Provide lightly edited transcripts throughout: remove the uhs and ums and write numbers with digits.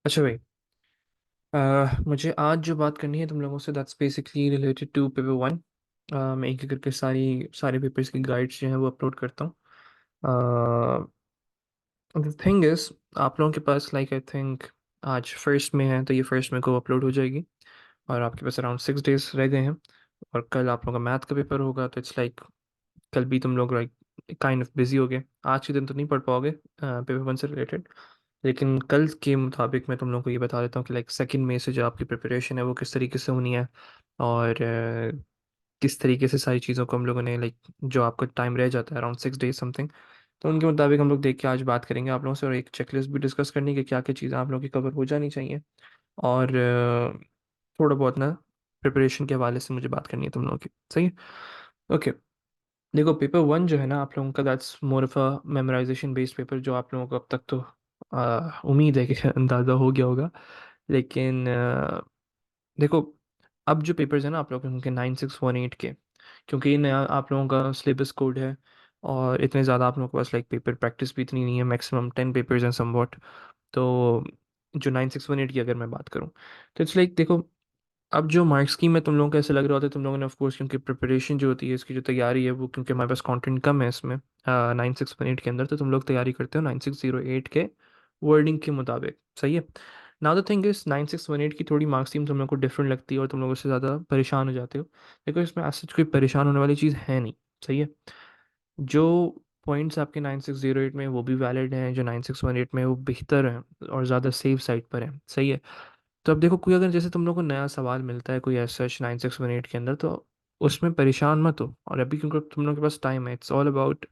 अच्छा भाई। मुझे आज जो बात करनी है तुम लोगों से that's basically related to paper one. मैं एक एक करके सारे पेपर्स की गाइड्स जो हैं वो अपलोड करता हूँ। द थिंग इज, आप लोगों के पास लाइक आई थिंक आज फर्स्ट में है तो ये फर्स्ट में को अपलोड हो जाएगी। और आपके पास अराउंड 6 डेज रह गए हैं। और कल आप लोगों का मैथ का पेपर होगा तो इट्स लाइक कल भी तुम लोग लाइक काइंड ऑफ बिजी हो गए। आज के दिन तो नहीं पढ़ पाओगे पेपर वन से रिलेटेड। लेकिन कल के मुताबिक मैं तुम लोगों को ये बता देता हूँ कि लाइक सेकंड में से जो आपकी प्रिपरेशन है वो किस तरीके से होनी है। और किस तरीके से सारी चीज़ों को हम लोगों ने लाइक जो आपका टाइम रह जाता है अराउंड 6 डेज समथिंग, तो उनके मुताबिक हम लोग देख के आज बात करेंगे आप लोगों से। और एक चेकलिस्ट भी डिस्कस करनी है कि क्या क्या चीज़ें आप लोगों की कवर हो जानी चाहिए। और थोड़ा बहुत ना प्रिपरेशन के हवाले से मुझे बात करनी है तुम लोगों की। सही है। ओके। देखो पेपर वन जो है ना आप लोगों का that's more of a memorisation based paper, जो आप लोगों को अब तक तो उम्मीद है कि अंदाज़ा हो गया होगा। लेकिन देखो, अब जो पेपर्स हैं ना आप लोगों के 9618 के, क्योंकि ये नया आप लोगों का सिलेबस कोड है। और इतने ज़्यादा आप लोगों के पास लाइक पेपर प्रैक्टिस भी इतनी नहीं है, मैक्सिमम 10 पेपर्स हैं समवॉट। तो जो 9618 की अगर मैं बात करूँ तो इट्स लाइक देखो, अब जो मार्क्स स्कीम है तुम लोगों को ऐसे लग रहा होता है तुम लोगों ने ऑफ कोर्स, क्योंकि प्रिपरेशन जो होती है इसकी जो तैयारी है वो, क्योंकि हमारे पास कंटेंट कम है इसमें 9618 के अंदर, तो तुम लोग तैयारी करते हो 9608 के वर्डिंग के मुताबिक। सही है। नाउ द थिंग इज 9618 की थोड़ी मार्क्स स्कीम तुम लोग को डिफरेंट लगती है और तुम लोग उससे ज़्यादा परेशान हो जाते हो। देखो इसमें ऐसा कोई परेशान होने वाली चीज़ है नहीं। सही है। जो पॉइंट्स आपके 9608 में वो भी वैलिड हैं, जो 9618 में वो बेहतर हैं और ज़्यादा सेफ साइड पर हैं। सही है। तो अब देखो, कोई अगर जैसे तुम लोग को नया सवाल मिलता है कोई ऐसा 9618 के अंदर, तो उसमें परेशान मत हो। और अभी क्योंकि तुम लोग के पास टाइम है, इट्स ऑल अबाउट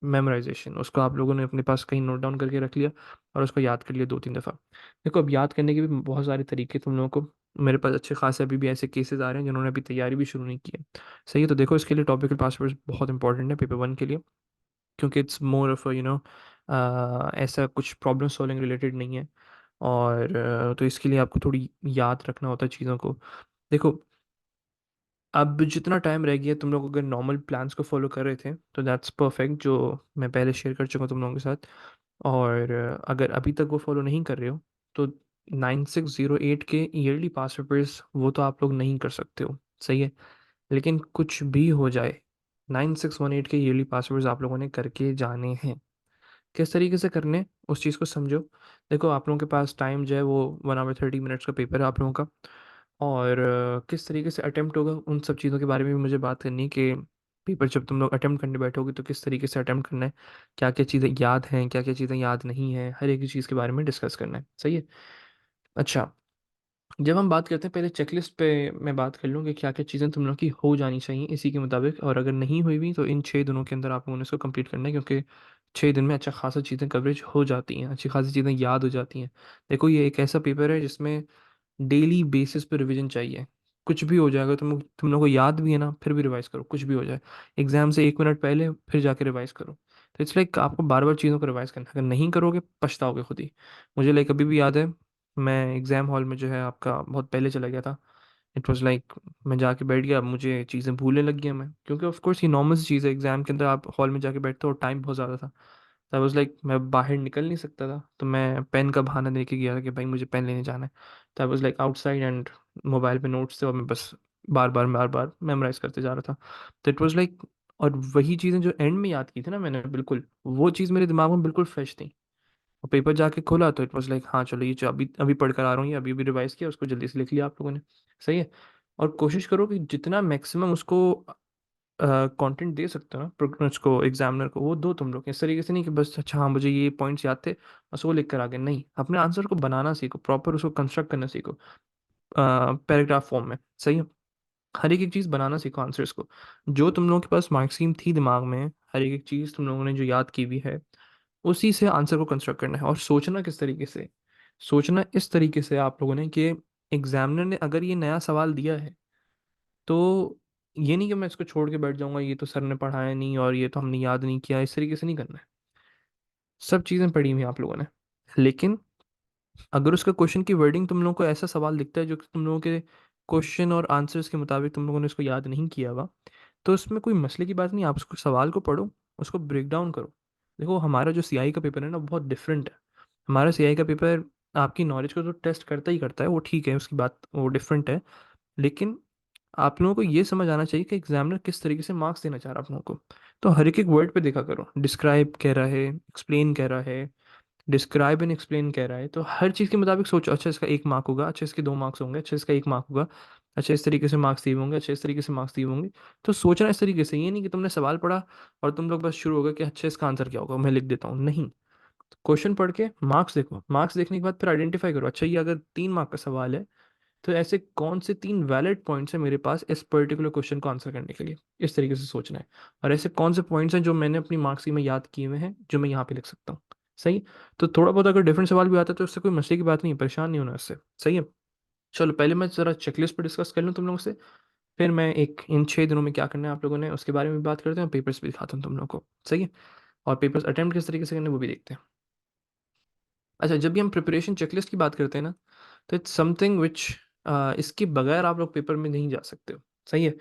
मेमोराइजेशन। उसको आप लोगों ने अपने पास कहीं नोट डाउन करके रख लिया और उसको याद कर लिया 2-3 दफ़ा। देखो अब याद करने के भी बहुत सारे तरीके तुम लोगों को, मेरे पास अच्छे खासे अभी भी ऐसे केसेस आ रहे हैं जिन्होंने अभी तैयारी भी शुरू नहीं की है। सही है। तो देखो इसके लिए टॉपिकल पासवर्ड बहुत इंपॉर्टेंट है पेपर वन के लिए, क्योंकि इट्स मोर ऑफ ऐसा कुछ प्रॉब्लम सॉल्विंग रिलेटेड नहीं है। और तो इसके लिए आपको थोड़ी याद रखना होता है चीज़ों को। देखो, अब जितना टाइम रह गया तुम लोग अगर नॉर्मल प्लान्स को फॉलो कर रहे थे तो दैट्स परफेक्ट, जो मैं पहले शेयर कर चुका हूँ तुम लोगों के साथ। और अगर अभी तक वो फॉलो नहीं कर रहे हो तो 9608 के ईयरली पास पेपर्स वो तो आप लोग नहीं कर सकते हो। सही है। लेकिन कुछ भी हो जाए, 9618 के ईयरली पास पेपर्स आप लोगों ने करके जाने हैं। किस तरीके से करने, उस चीज़ को समझो। देखो आप लोगों के पास टाइम जो है वो 1 आवर 30 मिनट्स का पेपर है आप लोगों का। और किस तरीके से अटेम्प्ट होगा उन सब चीज़ों के बारे में भी मुझे बात करनी है कि पेपर जब तुम लोग अटेम्प्ट करने बैठोगे तो किस तरीके से अटेम्प्ट करना है, क्या क्या चीज़ें याद हैं, क्या क्या चीज़ें याद नहीं है, हर एक चीज़ के बारे में डिस्कस करना है। सही है। अच्छा, जब हम बात करते हैं पहले चेकलिस्ट पे मैं बात कर लूँ कि क्या क्या चीज़ें तुम लोग की हो जानी चाहिए इसी के मुताबिक। और अगर नहीं हुई भी तो इन 6 दिनों के अंदर आप लोगों ने इसको कंप्लीट करना है, क्योंकि 6 दिन में अच्छा खासा चीज़ें कवरेज हो जाती हैं, अच्छी खासी चीज़ें याद हो जाती हैं। देखो ये एक ऐसा पेपर है जिसमें डेली बेसिस पे रिवीजन चाहिए। कुछ भी हो जाएगा, तुम लोग को याद भी है ना फिर भी रिवाइज करो, कुछ भी हो जाए। एग्जाम से 1 मिनट पहले फिर जाके रिवाइज करो। तो इट्स लाइक आपको बार बार चीज़ों को रिवाइज करना है। अगर नहीं करोगे पछताओगे खुद ही। मुझे लाइक अभी भी याद है, मैं एग्ज़ाम हॉल में जो है आपका बहुत पहले चला गया था। इट वाज लाइक मैं जाके बैठ गया, मुझे चीज़ें भूलने लग गया मैं, क्योंकि ऑफ कोर्स ये नॉर्मल सी चीज़ है, एग्जाम के अंदर आप हॉल में जाके बैठते हो और टाइम बहुत ज़्यादा था। तो आई वाज लाइक मैं बाहर निकल नहीं सकता था, तो मैं पेन का बहाना दे के गया था कि भाई मुझे पेन लेने जाना है। तो I was like outside and mobile पे नोट्स थे और मैं बस बार बार मेमोराइज करते जा रहा था। तो इट वाज लाइक, और वही चीज़ें जो एंड में याद की थी ना मैंने, बिल्कुल वो चीज़ मेरे दिमाग में बिल्कुल फ्रेश थी। और पेपर जाके खोला तो इट वाज लाइक हाँ चलो ये जो अभी अभी पढ़ कर आ रहा हूँ, ये अभी अभी रिवाइज किया, उसको जल्दी से लिख लिया आप लोगों ने। सही है। और कोशिश करो कि जितना मैक्सिमम उसको कंटेंट दे सकते हो ना प्रोग्राम्स को, एग्जामिनर को, वो दो तुम लोग। इस तरीके से नहीं कि बस अच्छा हाँ मुझे ये पॉइंट्स याद थे बस वो लिख कर आ गए, नहीं, अपने आंसर को बनाना सीखो, प्रॉपर उसको कंस्ट्रक्ट करना सीखो पैराग्राफ फॉर्म में। सही है। हर एक चीज़ बनाना सीखो आंसर्स को। जो तुम लोगों के पास मार्क स्कीम थी दिमाग में, हर एक चीज़ तुम लोगों ने जो याद की हुई है उसी से आंसर को कंस्ट्रक्ट करना है। और सोचना किस तरीके से, सोचना इस तरीके से आप लोगों ने कि एग्जामिनर ने अगर ये नया सवाल दिया है तो ये नहीं कि मैं इसको छोड़ के बैठ जाऊंगा, ये तो सर ने पढ़ाया नहीं और ये तो हमने याद नहीं किया, इस तरीके से नहीं करना है। सब चीज़ें पढ़ी हुई हैं आप लोगों ने। लेकिन अगर उसका क्वेश्चन की वर्डिंग तुम लोगों को ऐसा सवाल दिखता है जो कि तुम लोगों के क्वेश्चन और आंसर्स के मुताबिक तुम लोगों ने उसको याद नहीं किया हुआ, तो उसमें कोई मसले की बात नहीं। आप उसको सवाल को पढ़ो, उसको ब्रेक डाउन करो। देखो हमारा जो सीआई का पेपर है ना बहुत डिफरेंट है। हमारा सीआई का पेपर आपकी नॉलेज को तो टेस्ट करता ही करता है, वो ठीक है, उसकी बात वो डिफरेंट है। लेकिन आप लोगों को ये समझ आना चाहिए कि एग्जामिनर किस तरीके से मार्क्स देना चाह रहा है आप लोगों को। तो हर एक एक वर्ड पे देखा करो, डिस्क्राइब कह रहा है, एक्सप्लेन कह रहा है, डिस्क्राइब एंड एक्सप्लेन कह रहा है, तो हर चीज़ के मुताबिक सोचो, अच्छा इसका 1 मार्क होगा, अच्छा इसके 2 मार्क्स होंगे, अच्छा इसका 1 मार्क होगा, अच्छा इस तरीके से मार्क्स दिए होंगे, अच्छा इस तरीके से मार्क्स दिए होंगे। तो सोचना इस तरीके से, ये नहीं कि तुमने सवाल पढ़ा और तुम लोग बस शुरू हो गए कि अच्छा इसका आंसर क्या होगा मैं लिख देता हूँ, नहीं। क्वेश्चन पढ़ के मार्क्स देखो, मार्क्स देखने के बाद फिर आइडेंटिफाई करो, अच्छा ये अगर 3 मार्क का सवाल है तो ऐसे कौन से 3 वैलिड पॉइंट्स हैं मेरे पास इस पर्टिकुलर क्वेश्चन को आंसर करने के लिए, इस तरीके से सोचना है। और ऐसे कौन से पॉइंट्स हैं जो मैंने अपनी मार्क्स में याद किए हुए हैं जो मैं यहाँ पे लिख सकता हूँ। सही। तो थोड़ा बहुत अगर डिफरेंट सवाल भी आता है तो उससे कोई मसले की बात नहीं है, परेशान नहीं होना इससे। सही है। चलो पहले मैं जरा चेकलिस्ट पर डिस्कस कर लूँ तुम लोगों से, फिर मैं एक इन 6 दिनों में क्या करना है आप लोगों ने उसके बारे में भी बात करते हैं, पेपर्स भी दिखाता हूँ तुम लोगों को। सही है। और पेपर्स अटेम्प्ट किस तरीके से करने हैं, वो भी देखते हैं। अच्छा, जब भी हम प्रिपरेशन चेकलिस्ट की बात करते हैं ना, तो इट्स समथिंग विच इसके बगैर आप लोग पेपर में नहीं जा सकते हो। सही है।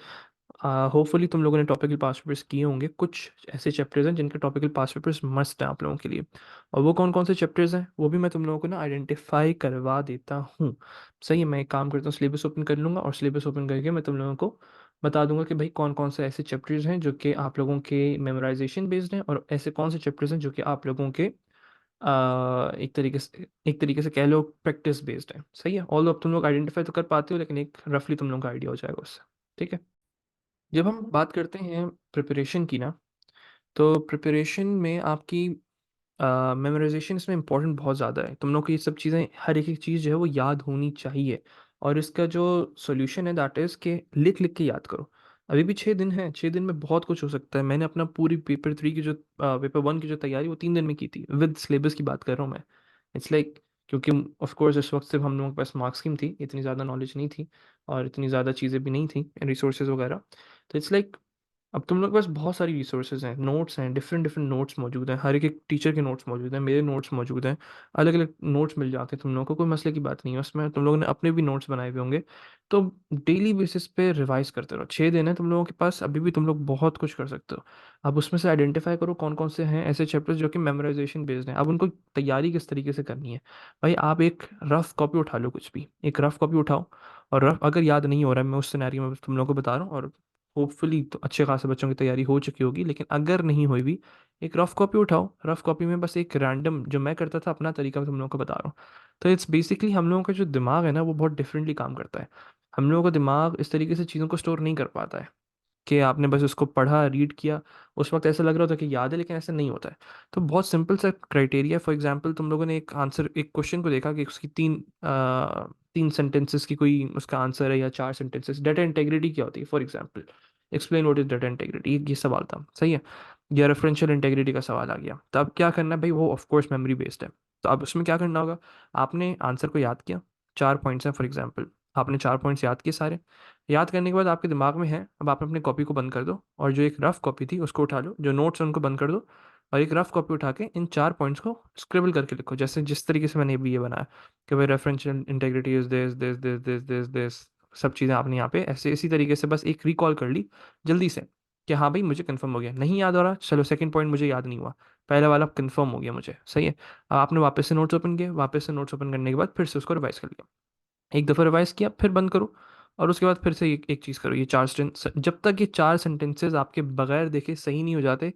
होपफुली तुम लोगों ने टॉपिकल पास पेपर्स किए होंगे, कुछ ऐसे चैप्टर्स हैं जिनके टॉपिकल पास पेपर्स मस्ट हैं आप लोगों के लिए। और वो कौन कौन से चैप्टर्स हैं वो भी मैं तुम लोगों को ना आइडेंटिफाई करवा देता हूँ। सही है। मैं एक काम करता हूँ, सिलेबस ओपन कर लूँगा और सिलेबस ओपन करके मैं तुम लोगों को बता दूंगा कि भाई कौन कौन से ऐसे चैप्टर्स हैं जो कि आप लोगों के मेमोराइजेशन बेस्ड हैं, और ऐसे कौन से चैप्टर्स हैं जो कि आप लोगों के एक तरीके से कह लो प्रैक्टिस बेस्ड है। सही है। ऑल अब तुम लोग आइडेंटिफाई तो कर पाते हो, लेकिन एक रफली तुम लोगों का आइडिया हो जाएगा उससे। ठीक है। जब हम बात करते हैं प्रिपरेशन की ना, तो प्रिपरेशन में आपकी मेमोराइजेशन इसमें इंपॉर्टेंट बहुत ज़्यादा है। तुम लोग को ये सब चीज़ें, हर एक एक चीज़ जो है वो याद होनी चाहिए। और इसका जो सॉल्यूशन है दैट इज़ कि लिख लिख के याद करो। अभी भी 6 दिन है, 6 दिन में बहुत कुछ हो सकता है। मैंने अपना पूरी पेपर 3 की जो पेपर 1 की जो तैयारी वो 3 दिन में की थी, विद सिलेबस की बात कर रहा हूँ मैं। इट्स लाइक क्योंकि ऑफ कोर्स इस वक्त सिर्फ हम लोगों के पास मार्क्स स्कीम थी, इतनी ज़्यादा नॉलेज नहीं थी और इतनी ज़्यादा चीज़ें भी नहीं थी, रिसोर्सेज वगैरह। तो इट्स लाइक अब तुम लोग के पास बहुत सारी रिसोर्सेज हैं, नोट्स हैं, डिफरेंट डिफरेंट नोट्स मौजूद हैं, हर एक एक टीचर के नोट्स मौजूद हैं, मेरे नोट्स मौजूद हैं, अलग अलग नोट्स मिल जाते हैं तुम लोगों को, कोई मसले की बात नहीं है उसमें। तुम लोगों ने अपने भी नोट्स बनाए हुए होंगे। तो डेली बेसिस पे रिवाइज करते रहो। 6 दिन है तुम लोगों के पास, अभी भी तुम लोग बहुत कुछ कर सकते हो। अब उसमें से आइडेंटिफाई करो कौन कौन से हैं ऐसे चैप्टर्स जो कि मेमोराइजेशन बेस्ड हैं, अब उनको तैयारी किस तरीके से करनी है। भाई आप एक रफ कॉपी उठा लो, कुछ भी एक रफ कॉपी उठाओ, और रफ अगर याद नहीं हो रहा है, मैं उस सिनेरियो में तुम लोगों को बता रहा हूँ, और होपफुली तो अच्छे खासे बच्चों की तैयारी हो चुकी होगी, लेकिन अगर नहीं हुई भी, एक रफ कॉपी उठाओ। रफ कॉपी में बस एक रैंडम, जो मैं करता था अपना तरीका मैं तुम लोगों को बता रहा हूँ। तो इट्स बेसिकली हम लोगों का जो दिमाग है ना वो बहुत डिफरेंटली काम करता है। हम लोगों का दिमाग इस तरीके से चीज़ों को स्टोर नहीं कर पाता है कि आपने बस उसको पढ़ा, रीड किया, उस वक्त ऐसा लग रहा होता है कि याद है, लेकिन ऐसा नहीं होता है। तो बहुत सिंपल सा क्राइटेरिया, फॉर एग्जांपल तुम लोगों ने एक आंसर, एक क्वेश्चन को देखा कि उसकी 3 सेंटेंसेस की कोई उसका आंसर है या 4 सेंटेंसेस, डाटा इंटेग्रिटी क्या होती है, for example explain what is data integrity, ये सवाल था। सही है। या रेफरेंशियल इंटेग्रिटी का सवाल आ गया, तो अब क्या करना है भाई, वो ऑफ कोर्स मेमोरी बेस्ड है। तो अब उसमें क्या करना होगा, आपने आंसर को याद किया, 4 पॉइंट्स हैं फॉर एग्जाम्पल, आपने 4 पॉइंट्स याद किए सारे। याद करने के बाद आपके दिमाग में है, अब आप अपनी कॉपी को बंद कर दो, और जो एक रफ कॉपी थी उसको उठा लो, जो नोट्स हैं उनको बंद कर दो, और एक रफ कॉपी उठा के इन 4 पॉइंट्स को स्क्रिबल करके लिखो, जैसे जिस तरीके से मैंने अभी ये बनाया कि भाई referential integrity is this this this this this this, सब चीज़ें आपने यहाँ पे ऐसे इसी तरीके से बस एक रिकॉल कर ली जल्दी से, कि हाँ भाई मुझे कंफर्म हो गया। नहीं याद हो रहा, चलो सेकंड पॉइंट मुझे याद नहीं हुआ, पहला वाला कंफर्म हो गया मुझे। सही है। अब आपने वापस से नोट्स ओपन किए, वापस से नोट्स ओपन करने के बाद फिर से उसको रिवाइज कर लिया, एक दफ़ा रिवाइज किया, फिर बंद करो, और उसके बाद फिर से एक चीज़ करो, ये 4 सेंटेंस, जब तक ये 4 सेंटेंसेज आपके बगैर देखे सही नहीं हो जाते,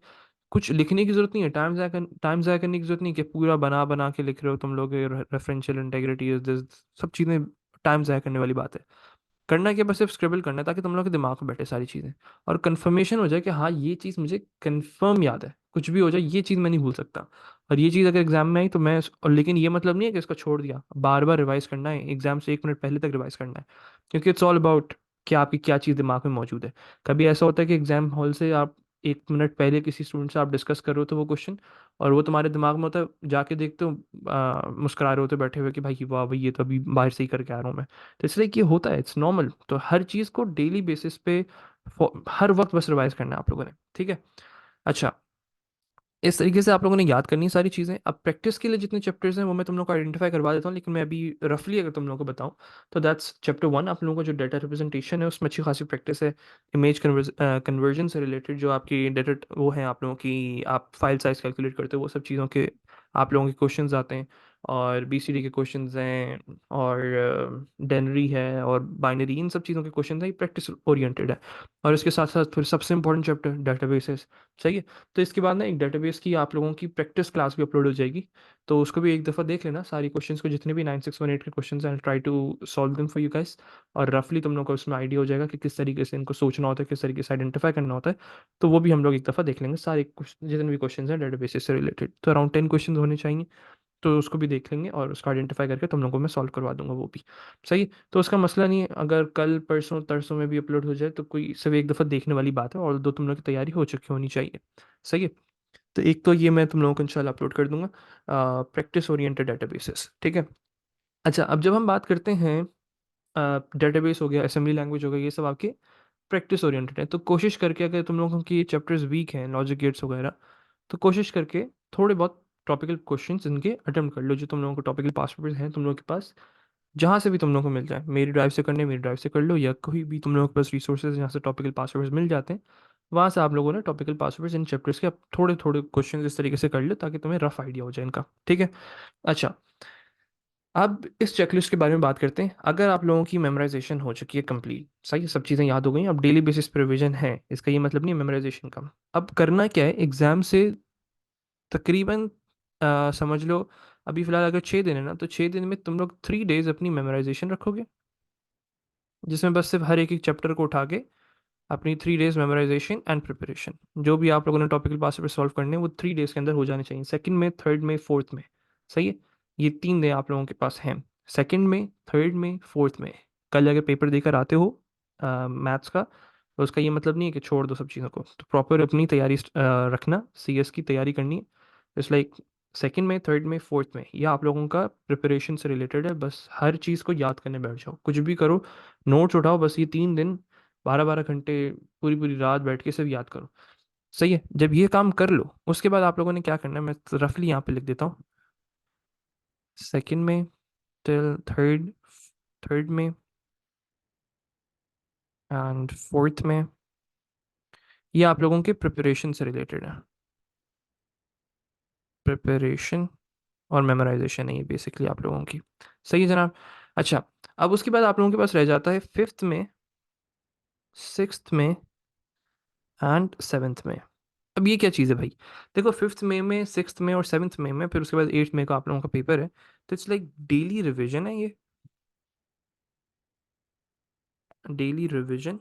कुछ लिखने की जरूरत नहीं है, टाइम ज़ाया करने की जरूरत नहीं है कि पूरा बना बना के लिख रहे हो तुम लोग, रेफरेंशियल इंटेग्रिटी इज दिस, सब चीज़ें टाइम ज़ाया करने वाली बात है। करना क्या, बस सिर्फ स्क्रिबल करना है ताकि तुम लोग के दिमाग में बैठे सारी चीज़ें, और कंफर्मेशन हो जाए कि हाँ ये चीज़ मुझे कंफर्म याद है, कुछ भी हो जाए ये चीज़ मैं नहीं भूल सकता। और ये चीज़ अगर एग्जाम में आई तो और लेकिन ये मतलब नहीं है कि इसको छोड़ दिया, बार बार रिवाइज करना है, एग्जाम से 1 मिनट पहले तक रिवाइज करना है, क्योंकि इट्स ऑल अबाउट कि आपकी क्या चीज़ दिमाग में मौजूद है। कभी ऐसा होता है कि एग्जाम हॉल से आप 1 मिनट पहले किसी स्टूडेंट से आप डिस्कस कर रहे हो तो वो क्वेश्चन, और वो तुम्हारे दिमाग में होता है, जाके देखते हो मुस्कुरा रहे होते बैठे हुए कि भाई वाह भाई ये तो अभी बाहर से ही करके आ रहा हूँ मैं। तो इसलिए कि होता है, इट्स नॉर्मल। तो हर चीज़ को डेली बेसिस पे हर वक्त बस रिवाइज करना है आप लोगों ने। ठीक है। अच्छा, इस तरीके से आप लोगों ने याद करनी है सारी चीज़ें। अब प्रैक्टिस के लिए जितने चैप्टर्स हैं वो मैं तुम लोग को आइडेंटिफाई करवा देता हूँ, लेकिन मैं अभी रफली अगर तुम लोगों को बताऊँ तो दैट्स चैप्टर 1। आप लोगों को जो डाटा रिप्रेजेंटेशन है उसमें अच्छी खासी प्रैक्टिस है। इमेज कन्वर्जन से रिलेटेड जो आपकी डाटा वो है आप लोगों की, आप फाइल साइज कैलकुलेट करते हो, वो सब चीज़ों के आप लोगों के क्वेश्चंस आते हैं। और बीसीडी के क्वेश्चंस हैं, और डेनरी है, और बाइनरी, इन सब चीज़ों के क्वेश्चन हैं। ये प्रैक्टिस ओरिएंटेड है। और इसके साथ साथ फिर सबसे इंपॉर्टेंट चैप्टर डेटाबेसेस। सही है। तो इसके बाद ना एक डेटाबेस की आप लोगों की प्रैक्टिस क्लास भी अपलोड हो जाएगी, तो उसको भी एक दफ़ा देख लेना, सारी क्वेश्चंस को, जितने भी 9618 के क्वेश्चंस हैं, try to solve them for you guys. और रफली तुम लोग को उसमें आइडिया हो जाएगा कि किस तरीके से इनको सोचना होता है, किस तरीके से आइडेंटिफाई करना होता है। तो वो भी हम लोग एक दफ़ा देख लेंगे, सारे जितने भी क्वेश्चन हैं डेटाबेसेस से रिलेटेड, तो अराउंड 10 क्वेश्चन होने चाहिए। तो उसको भी देख लेंगे और उसको आइडेंटिफाई करके तुम लोगों को मैं सॉल्व करवा दूंगा वो भी। सही। तो उसका मसला नहीं है, अगर कल परसों तरसों में भी अपलोड हो जाए तो कोई सिर्फ एक दफ़ा देखने वाली बात है, और दो तुम लोग की तैयारी हो चुकी होनी चाहिए। सही है। तो एक तो ये मैं तुम लोगों को इंशाल्लाह अपलोड कर दूंगा, प्रैक्टिस ओरिएंटेड डेटाबेसेस। ठीक है। अच्छा, अब जब हम बात करते हैं, डेटाबेस हो गया, असेंबली लैंग्वेज हो गया, ये सब आपके प्रैक्टिस ओरिएंटेड है, तो कोशिश करके अगर तुम लोगों की चैप्टर्स वीक हैं, लॉजिक गेट्स वगैरह, तो कोशिश करके थोड़े बहुत टॉपिकल क्वेश्चंस इनके अटेम्प्ट कर लो, जो तुम लोगों को टॉपिकल पास पेपर्स हैं तुम लोगों के पास, जहाँ से भी तुम लोगों को मिल जाए, मेरी ड्राइव से करने मेरी ड्राइव से कर लो, या कोई भी तुम लोगों के पास रिसोर्सेज जहाँ से टॉपिकल पास पेपर्स मिल जाते हैं, वहाँ से आप लोगों ने टॉपिकल पास पेपर्स इन चैप्टर्स के आप थोड़े थोड़े क्वेश्चन इस तरीके से कर लो, ताकि तुम्हें रफ आइडिया हो जाए इनका। ठीक है। अच्छा, अब इस चेकलिस्ट के बारे में बात करते हैं। अगर आप लोगों की मेमोराइजेशन हो चुकी है कंप्लीट, सही है, सब चीज़ें याद हो गई, अब डेली बेसिस पे रिवीजन है, इसका ये मतलब नहीं है मेमोराइजेशन का। अब करना क्या है, एग्जाम से तकरीबन समझ लो, अभी फिलहाल अगर 6 दिन है ना, तो 6 दिन में तुम लोग 3 डेज अपनी मेमोराइजेशन रखोगे, जिसमें बस सिर्फ हर एक एक चैप्टर को उठा के अपनी 3 डेज मेमोराइजेशन एंड प्रिपरेशन, जो भी आप लोगों ने टॉपिकल पास पे सॉल्व करने हैं, वो 3 डेज के अंदर हो जाने चाहिए, सेकंड में, थर्ड में, फोर्थ में। सही है। ये 3 दिन आप लोगों के पास हैं, सेकंड में, थर्ड में, फोर्थ में। कल अगर पेपर देकर आते हो मैथ्स का, तो उसका ये मतलब नहीं है कि छोड़ दो सब चीज़ों को, तो प्रॉपर अपनी तैयारी रखना, सीएस की तैयारी करनी है। इट्स लाइक सेकंड में, थर्ड में, फोर्थ में, ये आप लोगों का प्रिपरेशन से रिलेटेड है, बस हर चीज़ को याद करने बैठ जाओ, कुछ भी करो, नोट्स उठाओ, बस ये 3 दिन 12 12 घंटे पूरी पूरी रात बैठ के सिर्फ याद करो। सही है। जब ये काम कर लो, उसके बाद आप लोगों ने क्या करना है, मैं रफली यहाँ पे लिख देता हूँ। सेकंड में टिल थर्ड, थर्ड में एंड फोर्थ में, ये आप लोगों के प्रिपरेशन से रिलेटेड है। प्रिपरेशन और मेमोराइजेशन है ये बेसिकली आप लोगों की। सही है जनाब। अच्छा, अब उसके बाद आप लोगों के पास रह जाता है फिफ्थ में, सिक्स्थ में एंड सेवन्थ में। अब ये क्या चीज़ है भाई। देखो, फिफ्थ मई में, सिक्स्थ में और सेवन्थ मई में, फिर उसके बाद 8 मई को आप लोगों का पेपर है, तो इट्स लाइक डेली रिवीजन है ये। डेली रिवीजन,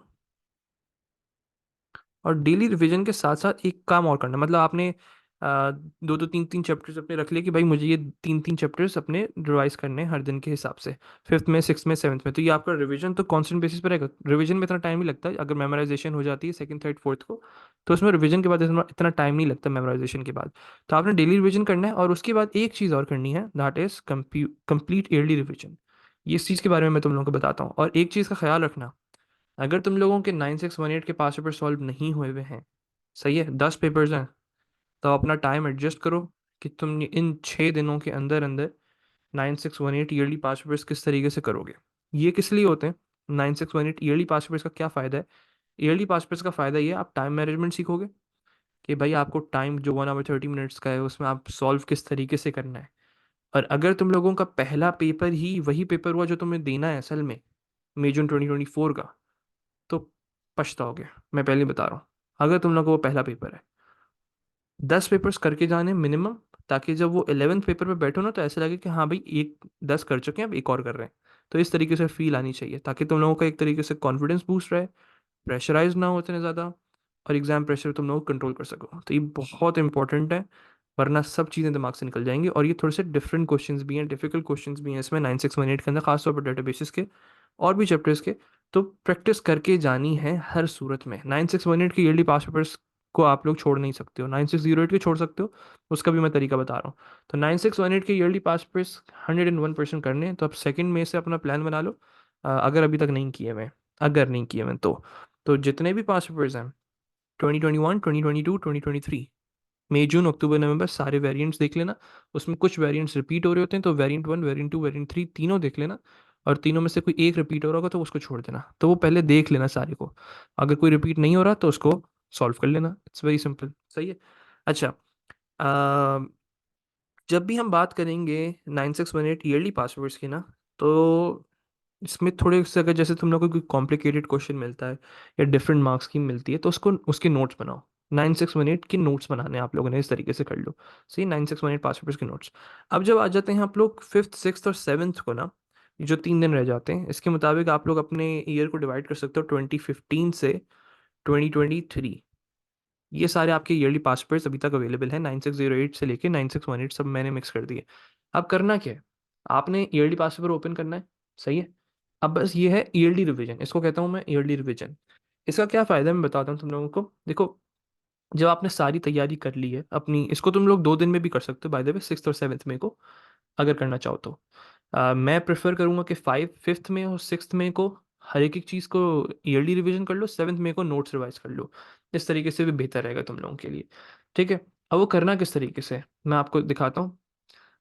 और डेली रिवीजन के साथ साथ एक काम और करना, मतलब आपने दो दो तीन तीन चैप्टर्स अपने रख लिए कि भाई मुझे ये 3 3 चैप्टर्स अपने रिवाइज करने हैं हर दिन के हिसाब से, फिफ्थ में, सिक्स में, सेवन्थ में। तो ये आपका रिवीजन तो कांस्टेंट बेसिस पर रहेगा, रिवीजन में इतना टाइम नहीं लगता, अगर मेमोराइजेशन हो जाती है सेकंड थर्ड फोर्थ को, तो उसमें रिवीजन के बाद इतना इतना टाइम नहीं लगता मेमोराइजेशन के बाद। तो आपने डेली रिवीजन करना है, और उसके बाद एक चीज़ और करनी है, that is complete yearly revision. ये इस चीज़ के बारे में मैं तुम लोगों को बताता हूँ, और एक चीज़ का ख्याल रखना, अगर तुम लोगों के 9618 के पास पेपर सॉल्व नहीं हुए हुए हैं, सही है, 10 पेपर्स हैं, तो अपना टाइम एडजस्ट करो कि तुम इन 6 दिनों के अंदर अंदर 9618 ईयरली पास पेपर्स किस तरीके से करोगे। ये किस लिए होते हैं 9618 ईयरली पास पेपर्स का, क्या फ़ायदा है। ईयरली पास पेपर्स का फ़ायदा ये है, आप टाइम मैनेजमेंट सीखोगे, कि भाई आपको टाइम जो 1 आवर 30 मिनट्स का है, उसमें आप सॉल्व किस तरीके से करना है। और अगर तुम लोगों का पहला पेपर ही वही पेपर हुआ जो तुम्हें देना है असल में, मई जून 2024 का, तो पछताओगे, मैं पहले ही बता रहा हूँ। अगर तुम लोग को वो पहला पेपर है, 10 पेपर्स करके जाने मिनिमम, ताकि जब वो 11th पेपर पे बैठो ना, तो ऐसा लगे कि हाँ भाई, एक 10 कर चुके हैं, अब एक और कर रहे हैं। तो इस तरीके से फील आनी चाहिए, ताकि तुम लोगों का एक तरीके से कॉन्फिडेंस बूस्ट रहे, प्रेशराइज ना हो इतने ज़्यादा, और एग्जाम प्रेशर तुम लोग कंट्रोल कर सको। तो ये बहुत इंपॉर्टेंट है, वरना सब चीज़ें दिमाग से निकल जाएंगी। और ये थोड़े से डिफरेंट क्वेश्चंस भी हैं, डिफिकल्ट क्वेश्चंस भी हैं इसमें 9618 के अंदर, खासतौर पर डेटाबेसिस के और भी चैप्टर्स के। तो प्रैक्टिस करके जानी है हर सूरत में। 9618 के ईयरली पास पेपर्स को आप लोग छोड़ नहीं सकते हो, 9608 के छोड़ सकते हो, उसका भी मैं तरीका बता रहा हूँ। तो 9618 के ईयरली पास पेपर्स 101% करने हैं, तो अब सेकंड में से अपना प्लान बना लो, अगर अभी तक नहीं किए मैं, अगर नहीं किए मैं तो जितने भी पास पेपर्स हैं, 2021, 2022, 2023, मई जून अक्टूबर नवंबर, सारे वेरिएंट्स देख लेना। उसमें कुछ वेरिएंट्स रिपीट हो रहे होते हैं, तो वेरिएंट 1, वेरिएंट 2, वेरिएंट 3 तीनों देख लेना। और तीनों में से कोई एक रिपीट हो रहा होगा तो उसको छोड़ देना, तो वो पहले देख लेना सारे को। अगर कोई रिपीट नहीं हो रहा तो उसको सॉल्व कर लेना, इट्स वेरी सिंपल। सही है। अच्छा, जब भी हम बात करेंगे 9618 ईयरली पासवर्ड्स की ना, तो इसमें थोड़े से अगर जैसे तुम लोगों को कोई कॉम्प्लिकेटेड क्वेश्चन मिलता है या डिफरेंट मार्क्स की मिलती है, तो उसको उसके नोट्स बनाओ। 9618 के नोट्स बनाने हैं आप लोगों ने, इस तरीके से कर लो। सही, 9618 पासवर्ड्स के नोट्स। अब जब आ जाते हैं आप लोग फिफ्थ सिक्स और सेवन्थ को ना, ये जो 3 दिन रह जाते हैं, इसके मुताबिक आप लोग अपने ईयर को डिवाइड कर सकते हो 2015 से 2023। ये सारे आपके ईयरली पासवर्ड्स अभी तक अवेलेबल हैं, 9608 से लेके 9618 सब मैंने मिक्स कर दिए। अब करना क्या है, आपने ईयरली पासवर्ड ओपन करना है। सही है। अब बस ये है ईयरली रिवीजन, इसको कहता हूँ मैं ईयरली रिवीजन। इसका क्या फ़ायदा है मैं बताता हूँ तुम लोगों को। देखो, जब आपने सारी तैयारी कर ली है अपनी, इसको तुम लोग 2 दिन में भी कर सकते हो बाय द वे, सिक्स और सेवन्थ में को अगर करना चाहो तो। मैं प्रेफर करूंगा कि फिफ्थ में और सिक्स्थ में को हर एक एक चीज़ को ईयरली रिवीजन कर लो, सेवन्थ में को नोट्स रिवाइज कर लो। इस तरीके से भी बेहतर रहेगा तुम लोगों के लिए। ठीक है। अब वो करना किस तरीके से मैं आपको दिखाता हूँ।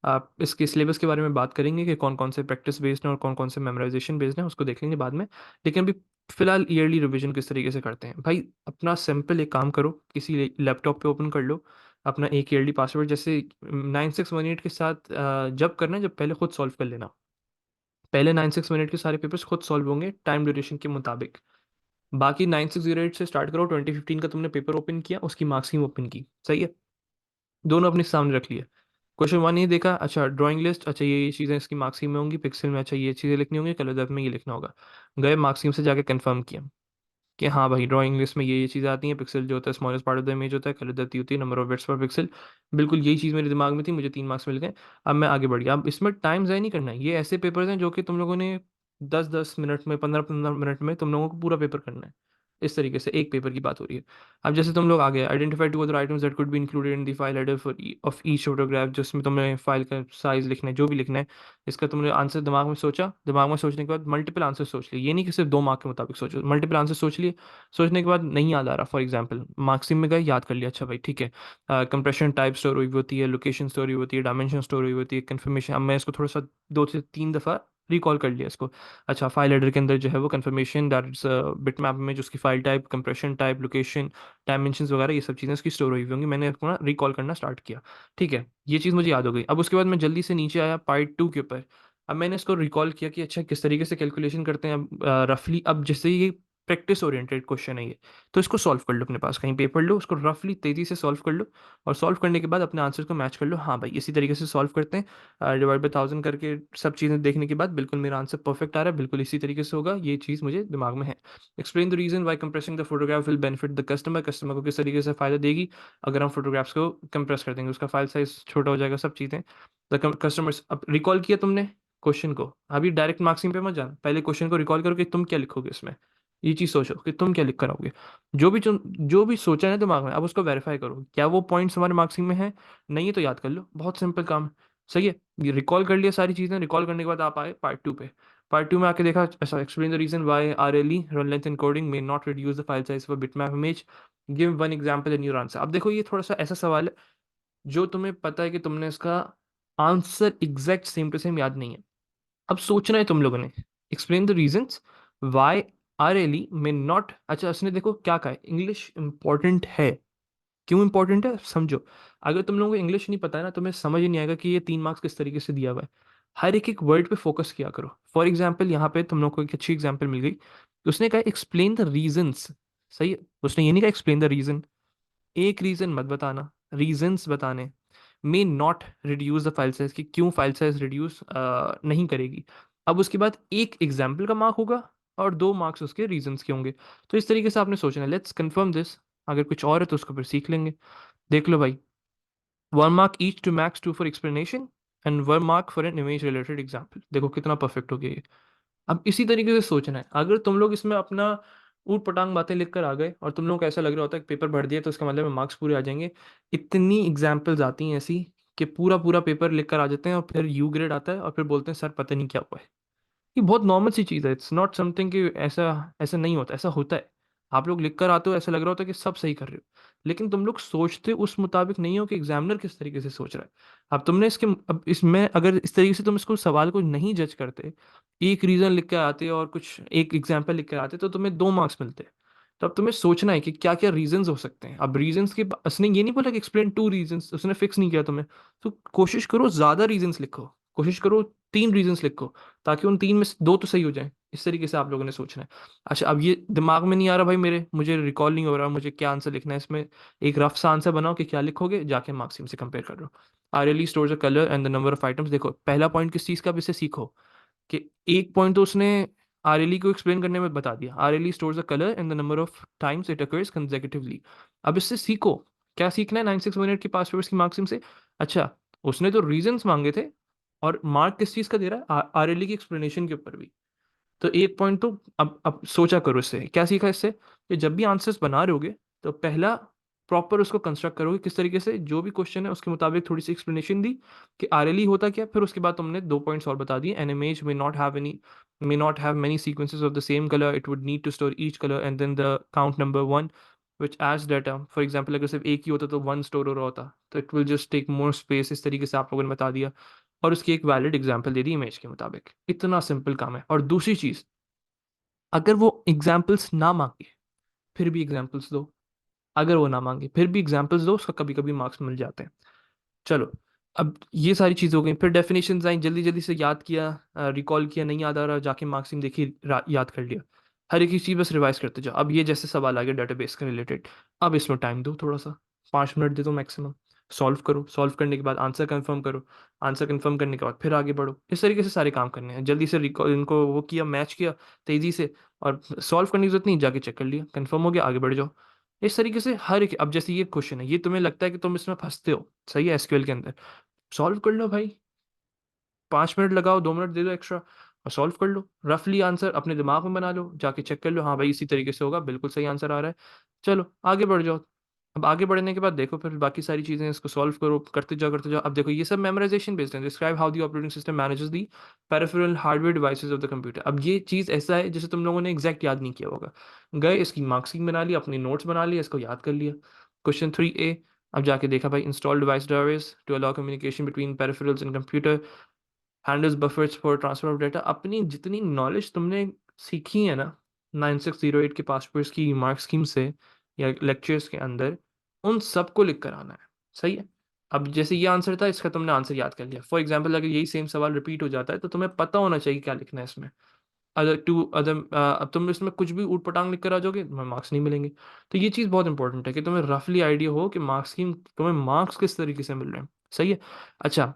आप इसके सिलेबस के बारे में बात करेंगे कि कौन कौन से प्रैक्टिस बेस्ड हैं और कौन कौन से मेमोराइजेशन बेस्ड हैं, उसको देख लेंगे बाद में। लेकिन अभी फिलहाल ईयरली रिवीजन किस तरीके से करते हैं भाई। अपना सिंपल एक काम करो, किसी लैपटॉप पे ओपन कर लो अपना एक ईयरली पासवर्ड, जैसे 9618 के साथ जब करना है, जब पहले खुद सॉल्व कर लेना। पहले 9618 के सारे पेपर्स खुद सॉल्व होंगे टाइम ड्यूरेशन के मुताबिक। बाकी 9608 से स्टार्ट करो, 2015 का तुमने पेपर ओपन किया, उसकी मार्क्स ओपन की। सही है। दोनों अपने सामने रख लिया। क्वेश्चन वन ये देखा, अच्छा ड्राइंग लिस्ट, अच्छा ये चीज़ें इसकी मार्क्सिंग में होंगी, पिक्सल में अच्छा ये चीज़ें लिखनी होंगी, कलर डेप्थ में ये लिखना होगा। गए मार्क्सिंग से जाके कंफर्म किया कि हाँ भाई ड्राइंग लिस्ट में ये चीज़ें आती हैं, पिक्सल जो होता है smallest part of the image होता है, कलर डेप्थ होती है नंबर ऑफ बिट्स पर पिक्सल। बिल्कुल यही चीज़ मेरे दिमाग में थी, मुझे 3 मार्क्स मिल गए। अब मैं आगे बढ़ गया। अब इसमें टाइम ज़ाया नहीं करना है, ये ऐसे पेपर्स हैं जो कि तुम लोगों ने 10-10 मिनट में, 15-15 मिनट में तुम लोगों को पूरा पेपर करना है। इस तरीके से एक पेपर की बात हो रही है। अब जैसे तुम लोग आ गए, identify two other items that could be included in the file header for of each photograph, जिसमें तुमने फाइल का साइज लिखना है, जो भी लिखना है। इसका तुमने आंसर दिमाग में सोचा, दिमाग में सोचने के बाद मल्टीपल आंसर सोच लिए, ये नहीं कि सिर्फ 2 मार्क के मुताबिक सोचो, मल्टीपल आंसर सोच लिए। सोचने के बाद नहीं याद आ रहा, फॉर एग्जाम्पल मार्क्सिंग में गए, याद कर लिया, अच्छा भाई ठीक है, कंप्रेशन टाइप स्टोर हुई होती है, लोकेशन स्टोरी होती है, डायमेंशन स्टोरी होती है, कन्फर्मेशन। अब मैं इसको थोड़ा सा 2 से 3 दफ़ा रिकॉल कर लिया इसको। अच्छा, फाइल हेडर के अंदर जो है वो confirmation that is bit map में जो उसकी file type, compression type, location, dimensions वगैरह, ये सब चीज़ें उसकी स्टोर हुई होंगी। मैंने इसको ना रिकॉल करना स्टार्ट किया। ठीक है, ये चीज़ मुझे याद हो गई। अब उसके बाद मैं जल्दी से नीचे आया पार्ट 2 के ऊपर। अब मैंने इसको रिकॉल किया कि अच्छा किस तरीके से कैलकुलेशन करते हैं। अब रफली, अब जैसे ये प्रैक्टिस ओरिएंटेड क्वेश्चन है ये, तो इसको सॉल्व कर लो, अपने पास कहीं पेपर लो, उसको रफली तेजी से सॉल्व कर लो। और सॉल्व करने के बाद अपने आंसर को मैच कर लो, हाँ भाई इसी तरीके से सॉल्व करते हैं, डिवाइड बाई 1000 करके सब चीज़ें देखने के बाद बिल्कुल मेरा आंसर परफेक्ट आ रहा है, बिल्कुल इसी तरीके से होगा, ये चीज़ मुझे दिमाग में है। Explain the reason why compressing the photograph will benefit the customer, customer को किस तरीके से फायदा देगी अगर हम फोटोग्राफ्स को कंप्रेस कर देंगे, उसका फाइल साइज छोटा हो जाएगा, सब चीज़ें। द कस्टमर्स, अब रिकॉल किया तुमने क्वेश्चन को, अभी डायरेक्ट मार्क्सिंग पे मत जाना, पहले क्वेश्चन को रिकॉल करो कि तुम क्या लिखोगे इसमें। ये चीज़ सोचो कि तुम क्या लिख कर आओगे। जो भी सोचा है दिमाग में, अब उसको वेरीफाई करो, क्या वो पॉइंट्स हमारे मार्क्सिंग में है। नहीं है तो याद कर लो, बहुत सिंपल काम है। सही है। ये रिकॉल कर लिया सारी चीज़ें, रिकॉल करने के बाद आप आए पार्ट 2 पे। पार्ट 2 में आके देखा, ऐसा explain the reason why RLE run length encoding may not reduce the file size for bitmap image, give one example in your answer. अब देखो ये थोड़ा सा ऐसा सवाल है जो तुम्हें पता है कि तुमने इसका answer exact same to same याद नहीं है। अब सोचना है तुम लोगों ने, explain the reasons why RLE may not, अच्छा उसने देखो क्या कहा है, इंग्लिश इंपॉर्टेंट है। क्यों इंपॉर्टेंट है समझो। अगर तुम लोगों को इंग्लिश नहीं पता है ना, तुम्हें समझ ही नहीं आएगा कि ये 3 मार्क्स किस तरीके से दिया हुआ है। हर एक एक वर्ड पे फोकस किया करो। फॉर एग्जाम्पल यहाँ पे तुम लोग को एक अच्छी एग्जाम्पल मिल गई, उसने कहा एक्सप्लेन द रीजंस। सही है, उसने ये नहीं कहा एक्सप्लेन द रीजन। एक रीजन मत बताना, रीजंस बताने। मे not reduce the file size, कि क्यों फाइल साइज रिड्यूस नहीं करेगी। अब उसके बाद एक एग्जाम्पल का मार्क होगा और 2 मार्क्स उसके रीजंस के होंगे। तो इस तरीके से आपने सोचना है। लेट्स कंफर्म दिस, अगर कुछ और है तो उसको फिर सीख लेंगे। देख लो भाई, 1 mark each to max 2 for explanation and 1 mark for an image related example. देखो कितना परफेक्ट हो गया ये। अब इसी तरीके से सोचना है। अगर तुम लोग इसमें अपना ऊट पटांग बातें लिख कर आ गए और तुम लोग को ऐसा लग रहा होता है कि पेपर भर दिया तो इसका मतलब मार्क्स पूरे आ जाएंगे, इतनी एग्जाम्पल्स आती हैं ऐसी कि पूरा पूरा पेपर लिख कर आ जाते हैं और फिर यू ग्रेड आता है और फिर बोलते हैं सर पता नहीं क्या हुआ है। ये बहुत नॉर्मल सी चीज़ है, इट्स नॉट समथिंग कि ऐसा ऐसा नहीं होता, ऐसा होता है। आप लोग लिख कर आते हो, ऐसा लग रहा होता है कि सब सही कर रहे हो, लेकिन तुम लोग सोचते उस मुताबिक नहीं हो कि एग्जामिनर किस तरीके से सोच रहा है। अब तुमने इसके, अब इसमें अगर इस तरीके से तुम इसको सवाल को नहीं जज करते, एक रीज़न लिख के आते और कुछ एक एग्जाम्पल लिख के आते, तो तुम्हें 2 मार्क्स मिलते। तो अब तुम्हें सोचना है कि क्या क्या रीजंस हो सकते हैं। अब रीजंस के उसने ये नहीं बोला कि एक्सप्लेन 2 रीजंस, उसने फिक्स नहीं किया तुम्हें। तो कोशिश करो ज्यादा रीजंस लिखो, कोशिश करो 3 रीजंस लिखो, ताकि उन 3 में से 2 तो सही हो जाए। इस तरीके से आप लोगों ने सोचना है। अच्छा, अब ये दिमाग में नहीं आ रहा भाई मेरे, मुझे रिकॉल नहीं हो रहा मुझे क्या आंसर लिखना है इसमें, एक रफ सा आंसर बनाओ कि क्या लिखोगे, जाके मार्क्सिम से कंपेयर कर लो। Are stores the colour and the number of items. देखो पहला पॉइंट किस चीज का, अब इसे सीखो कि एक पॉइंट तो उसने आरएलई को एक्सप्लेन करने में बता दिया, RLE stores the colour and the number of times it occurs consecutively. अब इससे सीखो क्या सीखना है 9618 की पास पेपर्स की मार्क्सिम से। अच्छा, उसने तो रीजंस मांगे थे, और मार्क किस चीज का दे रहा है, आरएलई की एक्सप्लेनेशन के ऊपर भी। तो एक पॉइंट तो अब सोचा करो, इससे क्या सीखा, इससे कि जब भी आंसर्स बना रहे होगे तो पहला प्रॉपर उसको कंस्ट्रक्ट करोगे किस तरीके से, जो भी क्वेश्चन है उसके मुताबिक थोड़ी सी एक्सप्लेनेशन दी कि आरएलई होता क्या, फिर उसके बाद तुमने 2 पॉइंट्स और बता दिए। An image may not have many sequences of the same color, it would need to store each color and then the count number one which adds data. For example, अगर सिर्फ एक ही होता तो वन स्टोर हो रहा होता, तो it will just take more space. इस तरीके से आप लोगों ने बता दिया, और उसकी एक वैलिड एग्जांपल दे दी इमेज के मुताबिक। इतना सिंपल काम है। और दूसरी चीज, अगर वो एग्जाम्पल्स ना मांगे फिर भी एग्जाम्पल्स दो, अगर वो ना मांगे फिर भी एग्जाम्पल्स दो, उसका कभी कभी मार्क्स मिल जाते हैं। चलो, अब ये सारी चीज़ हो गई, फिर डेफिनेशंस आई, जल्दी जल्दी से याद किया, रिकॉल किया, नहीं याद आ रहा जाके मार्क्सिंग देखी, याद कर लिया। हर एक चीज़ बस रिवाइज करते जाओ। अब ये जैसे सवाल आ गया डेटाबेस का रिलेटेड, अब इसमें टाइम दो थोड़ा सा, 5 मिनट दे दो मैक्सिमम। सॉल्व करो, सॉल्व करने के बाद आंसर कंफर्म करो, आंसर कंफर्म करने के बाद फिर आगे बढ़ो। इस तरीके से सारे काम करने हैं। जल्दी से रिकॉल इनको वो किया, मैच किया तेज़ी से, और सॉल्व करने की जरूरत नहीं, जाके चेक कर लिया, कंफर्म हो गया, आगे बढ़ जाओ। इस तरीके से हर एक, अब जैसे ये क्वेश्चन है, ये तुम्हें लगता है कि तुम इसमें फंसते हो, सही है, एसक्यूएल के अंदर, सॉल्व कर लो भाई, 5 मिनट लगाओ, 2 मिनट दे दो एक्स्ट्रा, और सॉल्व कर लो। रफली आंसर अपने दिमाग में बना लो, जाके चेक कर लो, हाँ भाई इसी तरीके से होगा, बिल्कुल सही आंसर आ रहा है। चलो आगे बढ़ जाओ। अब आगे बढ़ने के बाद देखो फिर बाकी सारी चीजें, इसको सॉल्व करो, करते जाओ करते जाओ। अब देखो ये सब मेमोराइजेशन बेस्ड है। Describe how the operating system manages the peripheral hardware devices of the computer. अब ये चीज ऐसा है जैसे तुम लोगों ने एग्जैक्ट याद नहीं किया होगा, गए इसकी मार्क्सिंग बना ली, अपनी नोट्स बना लिया, इसको याद कर लिया। क्वेश्चन 3A, अब जाके देखा भाई, install device drivers to allow communication between peripherals and computer, handles buffers for transfer of data. अपनी जितनी नॉलेज तुमने सीखी है ना 9608 के पासवर्ड्स की मार्क स्कीम से या लेक्चर्स के अंदर, उन सबको लिख कर आना है, सही है। अब जैसे ये आंसर था, इसका तुमने आंसर याद कर लिया। फॉर एग्जाम्पल, अगर यही सेम सवाल रिपीट हो जाता है तो तुम्हें पता होना चाहिए क्या लिखना है इसमें। अदर टू अदर अब तुम इसमें कुछ भी ऊट पटांग लिख कर आ जाओगे, तुम्हें मार्क्स नहीं मिलेंगे। तो ये चीज़ बहुत इंपॉर्टेंट है कि तुम्हें रफली आइडिया हो कि मार्क्स स्कीम, तुम्हें मार्क्स किस तरीके से मिल रहे हैं, सही है। अच्छा,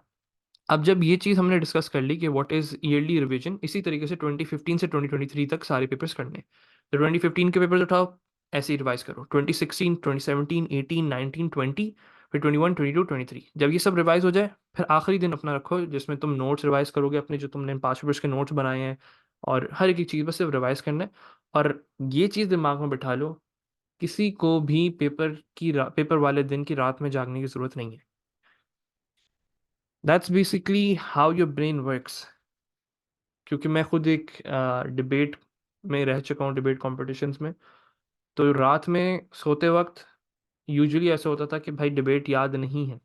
अब जब ये चीज़ हमने डिस्कस कर ली कि व्हाट इज़ ईयरली रिवीजन, इसी तरीके से 2015 से 2023 तक सारे पेपर्स करने हैं। तो 2015 के पेपर्स उठाओ, ऐसे ही रिवाइज करो, 2016, 2017, 18, 19, 20, फिर 21, 22, 23। जब ये सब रिवाइज हो जाए, फिर आखिरी दिन अपना रखो जिसमें तुम नोट्स रिवाइज करोगे अपने, जो तुमने 5 पेपर्स के नोट्स बनाए हैं, और हर एक चीज़ बस सिर्फ रिवाइज करना है। और ये चीज़ दिमाग में बिठा लो, किसी को भी पेपर वाले दिन की रात में जागने की ज़रूरत नहीं है। That's basically how your brain works. क्योंकि मैं खुद एक डिबेट में रह चुका हूँ, डिबेट कॉम्पिटिशन्स में। तो रात में सोते वक्त यूजुअली ऐसा होता था कि भाई डिबेट याद नहीं है,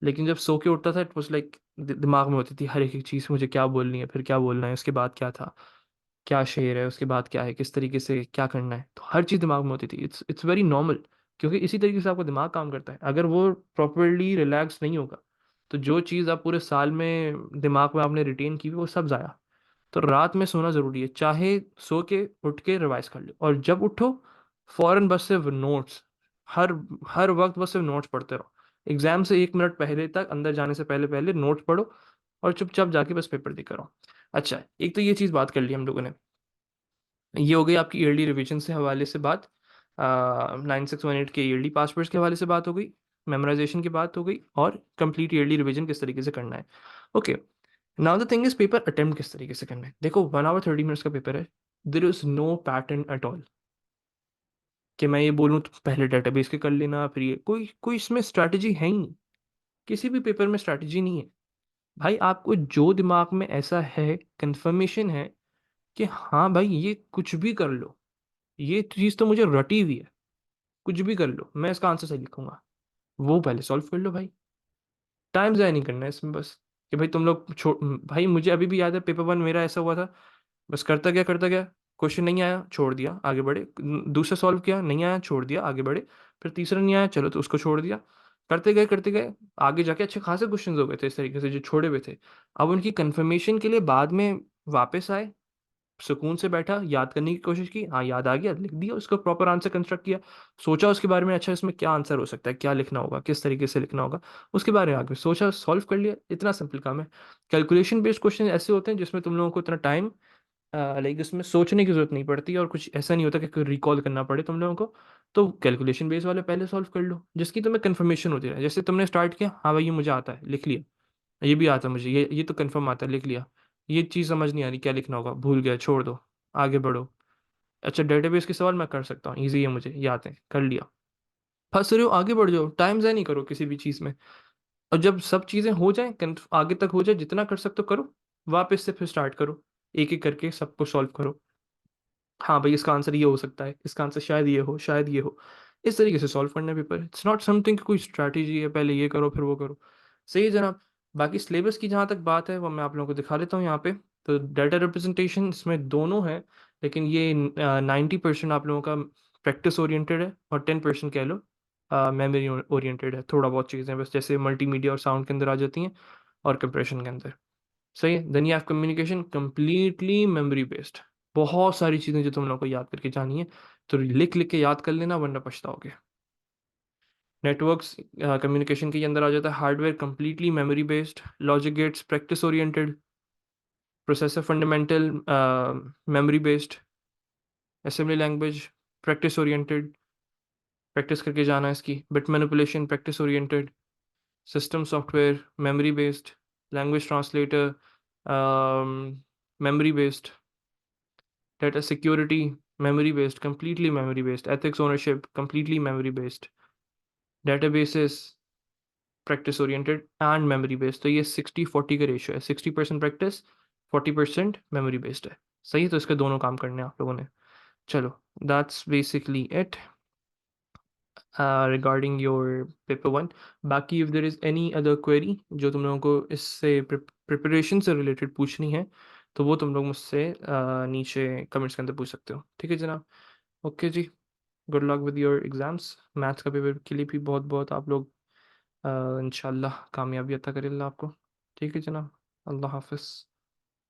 लेकिन जब सो के उठता था, इट वाज लाइक दिमाग में होती थी हर एक एक चीज़, मुझे क्या बोलनी है, फिर क्या बोलना है, उसके बाद क्या था, क्या शेर है, उसके बाद क्या है, किस तरीके से क्या करना है, तो हर चीज़ दिमाग में होती थी। इट्स वेरी नॉर्मल, क्योंकि इसी तरीके से आपका दिमाग काम करता है। अगर वो प्रॉपरली रिलैक्स नहीं होगा, तो जो चीज़ आप पूरे साल में दिमाग में आपने रिटेन की हुई, वो सब ज़ाया। तो रात में सोना ज़रूरी है, चाहे सो के उठ के रिवाइज कर लो, और जब उठो फौरन बस सिर्फ नोट्स, हर हर वक्त बस सिर्फ नोट्स पढ़ते रहो। एग्जाम से 1 मिनट पहले तक, अंदर जाने से पहले पहले नोट्स पढ़ो, और चुपचाप जाके बस पेपर देकर आओ। अच्छा, एक तो ये चीज़ बात कर ली हम लोगों ने, ये हो गई आपकी ईयरली रिवीजन से हवाले से बात, 9618 के ईयरली पासवर्ड्स के हवाले से बात हो गई, मेमोराइजेशन की बात हो गई, और कंप्लीट ईयरली रिवीजन किस तरीके से करना है। Okay, now the thing is paper attempt किस तरीके से करना है। देखो 1 आवर 30 मिनट्स का पेपर है, there is no pattern at all कि मैं ये बोलूँ तो पहले डेटाबेस के कर लेना, फिर ये कोई कोई इसमें स्ट्रैटेजी है ही नहीं। किसी भी पेपर में स्ट्रैटेजी नहीं है भाई। आपको जो दिमाग में ऐसा है, कंफर्मेशन है कि हाँ भाई ये कुछ भी कर लो, ये चीज़ तो मुझे रटी हुई है, कुछ भी कर लो मैं इसका आंसर सही लिखूंगा, वो पहले सॉल्व कर लो भाई। टाइम ज़ाया नहीं करना है इसमें बस, कि भाई तुम लोग भाई मुझे अभी भी याद है पेपर 1 मेरा ऐसा हुआ था, बस करता गया क्वेश्चन नहीं आया, छोड़ दिया, आगे बढ़े। दूसरा सॉल्व किया, नहीं आया, छोड़ दिया, आगे बढ़े। फिर तीसरा नहीं आया, चलो तो उसको छोड़ दिया। करते गए, आगे जाके अच्छे खासे क्वेश्चंस हो गए थे इस तरीके से जो छोड़े हुए थे। अब उनकी कंफर्मेशन के लिए बाद में वापस आए, सुकून से बैठा, याद करने की कोशिश की, हाँ याद आ गया, लिख दिया, उसका प्रॉपर आंसर कंस्ट्रक्ट किया। सोचा उसके बारे में, अच्छा इसमें क्या आंसर हो सकता है, क्या लिखना होगा, किस तरीके से लिखना होगा, उसके बारे में आगे सोचा, सॉल्व कर लिया। इतना सिंपल काम है। कैलकुलेशन बेस्ड क्वेश्चन ऐसे होते हैं जिसमें तुम लोगों को इतना टाइम, लाइक इसमें सोचने की जरूरत नहीं पड़ती, और कुछ ऐसा नहीं होता कि रिकॉल करना पड़े तुम लोगों को। तो कैलकुलेशन बेस वाले पहले सॉल्व कर लो, जिसकी तुम्हें कंफर्मेशन होती रहे। जैसे तुमने स्टार्ट किया, हाँ भाई ये मुझे आता है, लिख लिया। ये भी आता है मुझे, ये तो कंफर्म आता है, लिख लिया। ये चीज़ समझ नहीं आ रही क्या लिखना होगा, भूल गया, छोड़ दो, आगे बढ़ो। अच्छा डेटाबेस के सवाल मैं कर सकता हूँ, ईजी है, मुझे याद है, कर लिया। फंस रहे हो, आगे बढ़ जाओ, टाइम ज़ाय नहीं करो किसी भी चीज़ में। और जब सब चीज़ें हो जाएं, आगे तक हो जाए, जितना कर सकते हो करो, वापस से फिर स्टार्ट करो, एक एक करके सबको सॉल्व करो। हाँ भाई इसका आंसर ये हो सकता है, इसका आंसर शायद ये हो, शायद ये हो। इस तरीके से सॉल्व करना है पेपर। इट्स नॉट समथिंग कोई स्ट्रैटेजी है, पहले ये करो फिर वो करो। सही है जनाब। बाकी सिलेबस की जहाँ तक बात है वो मैं आप लोगों को दिखा देता हूँ यहाँ पे। तो डाटा रिप्रेजेंटेशन इसमें दोनों है, लेकिन ये 90% आप लोगों का प्रैक्टिस ओरिएंटेड है, और 10% कह लो मेमोरी ओरिएंटेड है। थोड़ा बहुत चीज़ें बस जैसे मल्टीमीडिया और साउंड के अंदर आ जाती हैं, और कंप्रेशन के अंदर। सही है। Then you have communication, completely memory based. बहुत सारी चीज़ें जो तुम लोगों को याद करके जानी है, तो लिख लिख के याद कर लेना, वरना पछताओगे। नेटवर्क्स कम्युनिकेशन के अंदर आ जाता है। Hardware completely memory based. Logic gates practice oriented. Processor fundamental memory based. Assembly language practice oriented, practice करके जाना है इसकी। Bit manipulation practice oriented. System software memory based. Language translator memory based. Data security, memory based, completely memory based. Ethics ownership, completely memory based. Databases, practice oriented and memory based. तो ये 60-40 का ratio है, 60% practice, 40% memory based है। सही है, तो इसके दोनों काम करने हैं आप लोगों ने। चलो, that's basically it regarding your paper one. बाकी if there is any other query जो तुम लोगों को इससे प्रिपरेशन से रिलेटेड पूछनी है, तो वो तुम लोग मुझसे नीचे कमेंट्स के अंदर पूछ सकते हो। ठीक है जनाब। ओके जी। Good luck with your exams. Maths का पेपर के लिए भी बहुत बहुत आप लोग इंशाल्लाह कामयाबी अता करें अल्लाह आपको। ठीक है जनाब। अल्लाह हाफ़िज़।